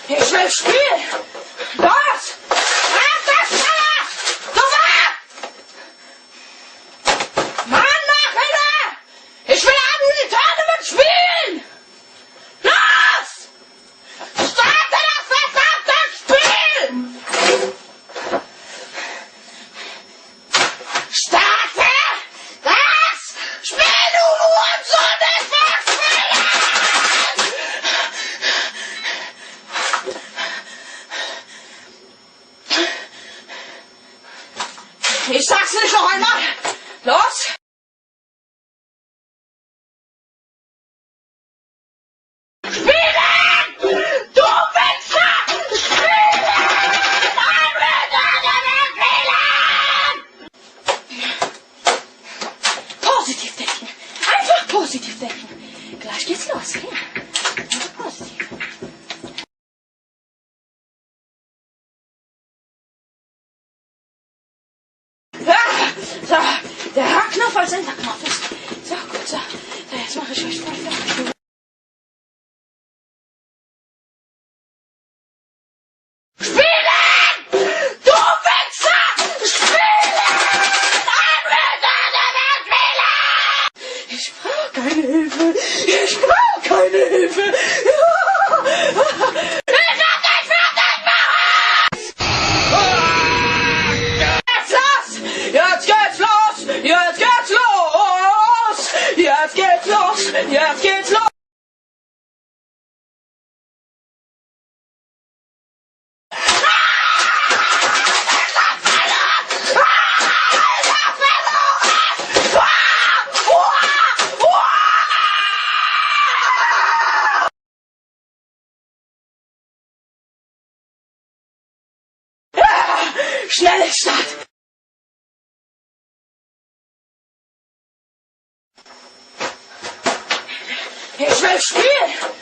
Ich will spielen! Los! Mach das schneller! Sofort! Mann, mach wieder! Ich will am Tournament spielen! Los! Starte das verdammte Spiel! Starte das Spiel, du Hurensohn des Volksspielers! Ich sag's nicht noch einmal. Los! Spielen! Du Wichser! Spielen! Ein Spielen! Positiv denken. Einfach positiv denken. Gleich geht's los. Ja. Einfach positiv. So, der H-Knopf als Enterknopf ist. So, gut, so. Jetzt mache ich euch mal fertig. Spielen! Du Wichser! Spielen! Ich brauche keine Hilfe. Ich brauche keine Hilfe. Jetzt geht's los! Jetzt geht's los! Jetzt geht's los! Jetzt geht's los! Schnell Start! Ich will spielen!